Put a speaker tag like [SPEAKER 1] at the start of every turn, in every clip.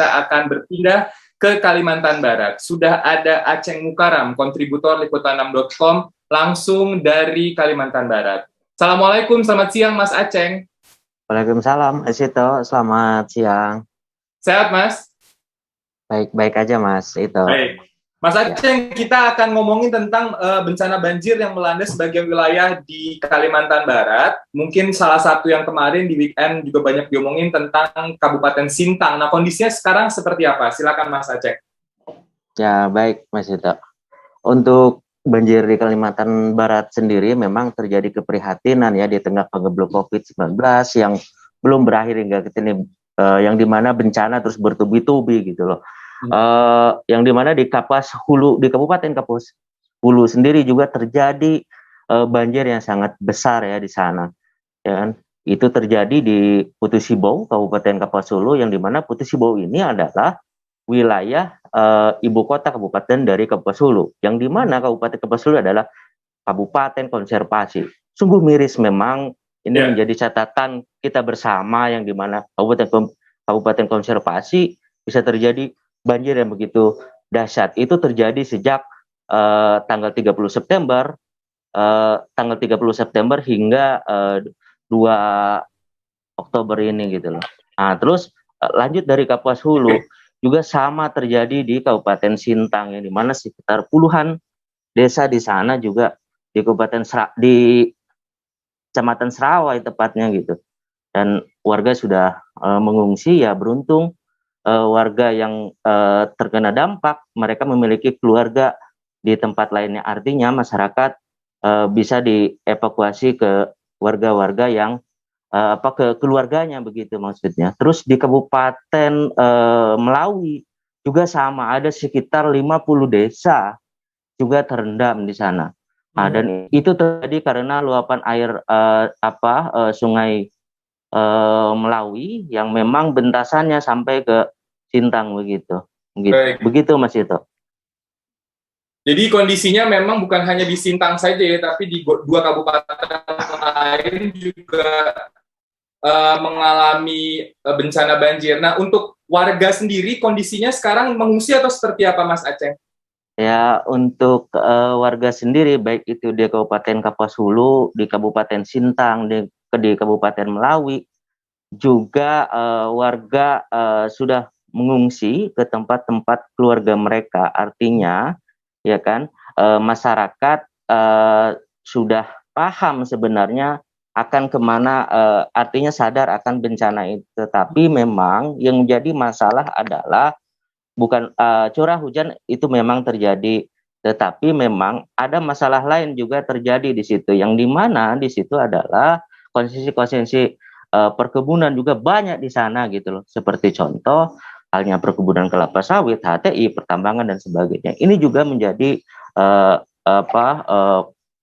[SPEAKER 1] kita akan berpindah ke Kalimantan Barat. Sudah ada Aceng Mukaram, kontributor liputan6.com, langsung dari Kalimantan Barat. Assalamualaikum, selamat siang Mas Aceng.
[SPEAKER 2] Waalaikumsalam, Sito. Selamat siang.
[SPEAKER 1] Sehat Mas?
[SPEAKER 2] Baik-baik aja Mas, itu.
[SPEAKER 1] Baik. Mas Aceng, kita akan ngomongin tentang bencana banjir yang melanda sebagian wilayah di Kalimantan Barat. Mungkin salah satu yang kemarin di weekend juga banyak diomongin tentang Kabupaten Sintang. Nah, kondisinya sekarang seperti apa? Silakan Mas Aceng.
[SPEAKER 2] Ya, baik Mas Sito. Untuk banjir di Kalimantan Barat sendiri memang terjadi keprihatinan ya di tengah pengeblok COVID-19 yang belum berakhir hingga kini, yang dimana bencana terus bertubi-tubi gitu loh. Yang dimana di Kapuas Hulu, di Kabupaten Kapuas Hulu sendiri juga terjadi banjir yang sangat besar ya di sana, ya kan? Itu terjadi di Putus Sibau, Kabupaten Kapuas Hulu, yang dimana Putus Sibau ini adalah wilayah ibu kota kabupaten dari Kapuas Hulu, yang dimana Kabupaten Kapuas Hulu adalah kabupaten konservasi. Sungguh miris memang ini menjadi catatan kita bersama, yang dimana kabupaten konservasi bisa terjadi banjir yang begitu dahsyat. Itu terjadi sejak tanggal 30 September hingga 2 Oktober ini gitu loh. Nah, terus lanjut dari Kapuas Hulu juga sama terjadi di Kabupaten Sintang, yang dimana sekitar puluhan desa di sana juga di di Kecamatan Serawai tepatnya gitu. Dan warga sudah mengungsi. Ya beruntung warga yang terkena dampak mereka memiliki keluarga di tempat lainnya, artinya masyarakat bisa dievakuasi ke warga-warga yang ke keluarganya begitu maksudnya. Terus di Kabupaten Melawi juga sama, ada sekitar 50 desa juga terendam di sana. Nah, dan itu terjadi karena luapan air sungai Melawi yang memang bentasannya sampai ke Sintang begitu. Begitu Mas itu.
[SPEAKER 1] Jadi kondisinya memang bukan hanya di Sintang saja ya, tapi di 2 kabupaten lain juga mengalami bencana banjir. Nah, untuk warga sendiri kondisinya sekarang mengungsi atau seperti apa Mas Aceng?
[SPEAKER 2] Ya, untuk warga sendiri baik itu di Kabupaten Kapuas Hulu, di Kabupaten Sintang, di Kabupaten Melawi, juga warga sudah mengungsi ke tempat-tempat keluarga mereka. Artinya ya kan, masyarakat sudah paham sebenarnya akan kemana, artinya sadar akan bencana itu. Tetapi memang yang menjadi masalah adalah bukan curah hujan itu memang terjadi, tetapi memang ada masalah lain juga terjadi di situ, yang dimana di situ adalah konsesi perkebunan juga banyak di sana gitu loh, seperti contoh halnya perkebunan kelapa sawit, HTI, pertambangan dan sebagainya. Ini juga menjadi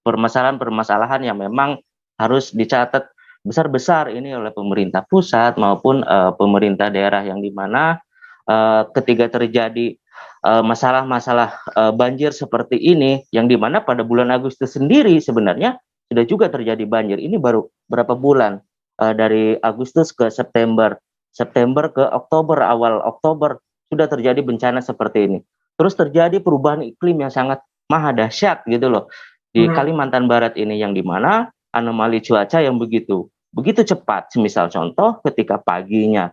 [SPEAKER 2] permasalahan-permasalahan yang memang harus dicatat besar-besar ini oleh pemerintah pusat maupun pemerintah daerah, yang dimana ketika terjadi masalah-masalah banjir seperti ini, yang dimana pada bulan Agustus sendiri sebenarnya sudah juga terjadi banjir. Ini baru berapa bulan, dari Agustus ke September ke Oktober, awal Oktober sudah terjadi bencana seperti ini. Terus terjadi perubahan iklim yang sangat maha dahsyat gitu loh di Kalimantan Barat ini, yang dimana anomali cuaca yang begitu cepat. Semisal contoh ketika paginya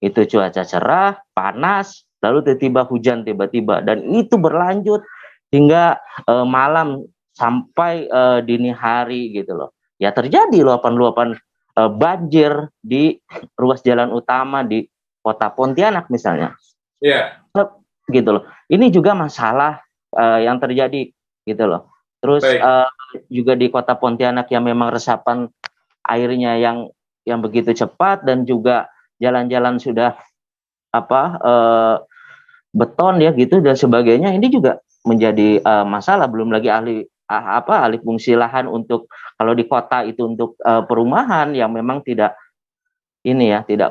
[SPEAKER 2] itu cuaca cerah, panas, lalu tiba-tiba hujan tiba-tiba, dan itu berlanjut hingga malam sampai dini hari gitu loh. Ya terjadi luapan-luapan banjir di ruas jalan utama di kota Pontianak misalnya. Gitu loh. Ini juga masalah yang terjadi gitu loh. Terus juga di kota Pontianak yang memang resapan airnya yang begitu cepat, dan juga jalan-jalan sudah beton ya gitu dan sebagainya. Ini juga menjadi masalah, belum lagi alih fungsi lahan untuk, kalau di kota itu untuk perumahan yang memang tidak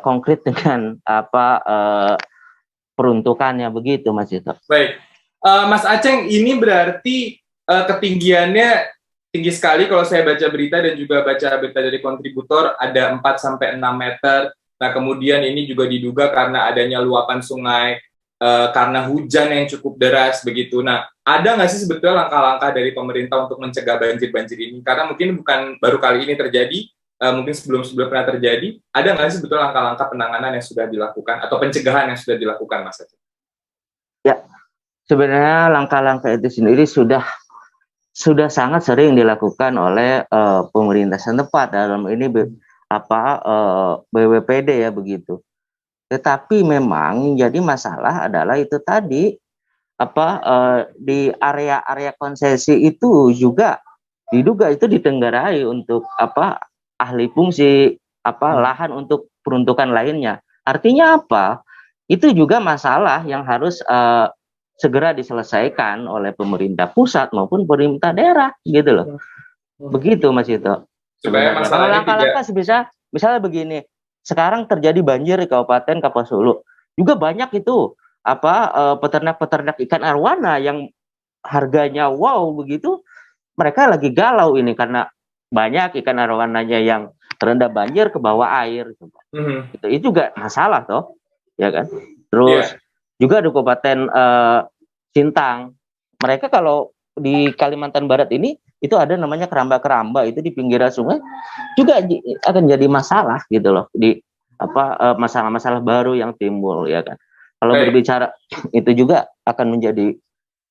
[SPEAKER 2] konkret dengan peruntukannya begitu Mas Ito.
[SPEAKER 1] Baik, Mas Aceng, ini berarti ketinggiannya tinggi sekali kalau saya baca berita dan juga baca berita dari kontributor, ada 4-6 meter. Nah, kemudian ini juga diduga karena adanya luapan sungai, karena hujan yang cukup deras begitu. Nah, ada nggak sih sebetulnya langkah-langkah dari pemerintah untuk mencegah banjir-banjir ini? Karena mungkin bukan baru kali ini terjadi, mungkin sebelum-sebelum pernah terjadi. Ada nggak sih sebetulnya langkah-langkah penanganan yang sudah dilakukan atau pencegahan yang sudah dilakukan, Mas Aceh?
[SPEAKER 2] Ya, sebenarnya langkah-langkah itu sendiri sudah sangat sering dilakukan oleh pemerintah setempat, dalam ini BWPD ya begitu. Tetapi memang jadi masalah adalah itu tadi di area-area konsesi itu juga diduga itu ditenggarai untuk ahli fungsi lahan untuk peruntukan lainnya. Artinya apa? Itu juga masalah yang harus segera diselesaikan oleh pemerintah pusat maupun pemerintah daerah gitu loh. Begitu Mas Ito.
[SPEAKER 1] Supaya
[SPEAKER 2] kalau langkah-langkah misalnya begini, sekarang terjadi banjir di Kabupaten Kapuasulu. Juga banyak itu peternak-peternak ikan arwana yang harganya wow begitu, mereka lagi galau ini karena banyak ikan arwananya yang terendam banjir ke bawah air. Itu juga masalah toh, ya kan? Terus juga di Kabupaten Sintang, mereka kalau di Kalimantan Barat ini itu ada namanya keramba-keramba itu di pinggiran sungai juga akan jadi masalah gitu loh, di masalah-masalah baru yang timbul, ya kan? Kalau berbicara itu juga akan menjadi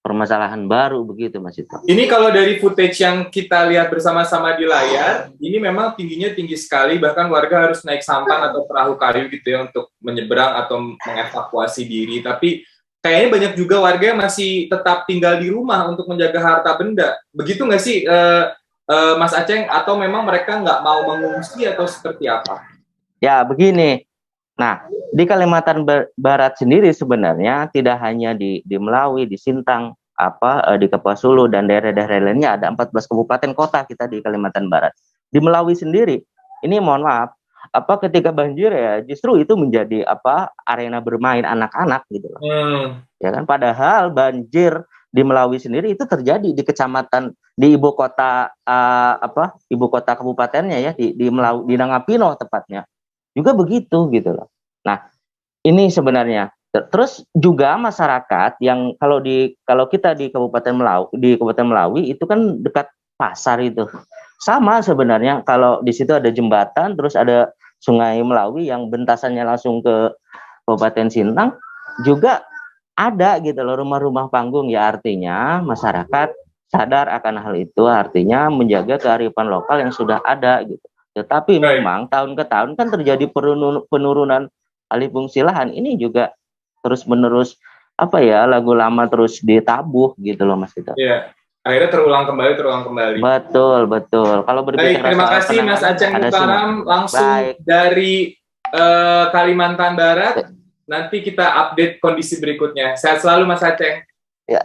[SPEAKER 2] permasalahan baru begitu Mas Ito.
[SPEAKER 1] Ini kalau dari footage yang kita lihat bersama-sama di layar, ini memang tingginya tinggi sekali, bahkan warga harus naik sampan atau perahu kayu gitu ya untuk menyeberang atau mengevakuasi diri. Tapi kayaknya banyak juga warga yang masih tetap tinggal di rumah untuk menjaga harta benda. Begitu nggak sih Mas Aceh? Atau memang mereka nggak mau mengungsi atau seperti apa?
[SPEAKER 2] Ya begini. Nah, di Kalimantan Barat sendiri sebenarnya tidak hanya di Melawi, di Sintang, di Kapuasulu dan daerah-daerah lainnya, ada 14 kabupaten kota kita di Kalimantan Barat. Di Melawi sendiri, ini mohon maaf, ketika banjir ya justru itu menjadi arena bermain anak-anak gitu loh. Ya kan, padahal banjir di Melawi sendiri itu terjadi di kecamatan di ibu kota ibu kota kabupatennya ya di Melawi, di Nangapino tepatnya. Juga begitu gitu loh. Nah, ini sebenarnya terus juga masyarakat yang kalau kita di Kabupaten Melawi itu kan dekat pasar itu. Sama sebenarnya kalau di situ ada jembatan, terus ada Sungai Melawi yang bentasannya langsung ke Kabupaten Sintang, juga ada gitu loh rumah-rumah panggung, ya artinya masyarakat sadar akan hal itu, artinya menjaga kearifan lokal yang sudah ada gitu. Tetapi memang tahun ke tahun kan terjadi penurunan alih fungsi lahan, ini juga terus-menerus lagu lama terus ditabuh gitu loh Mas Ito.
[SPEAKER 1] Iya. Akhirnya terulang kembali.
[SPEAKER 2] Betul. Kalau berbicara
[SPEAKER 1] terima kasih Mas Aceh Mukaram langsung dari Kalimantan Barat. Nanti kita update kondisi berikutnya. Sehat selalu Mas Aceh.
[SPEAKER 2] Ya.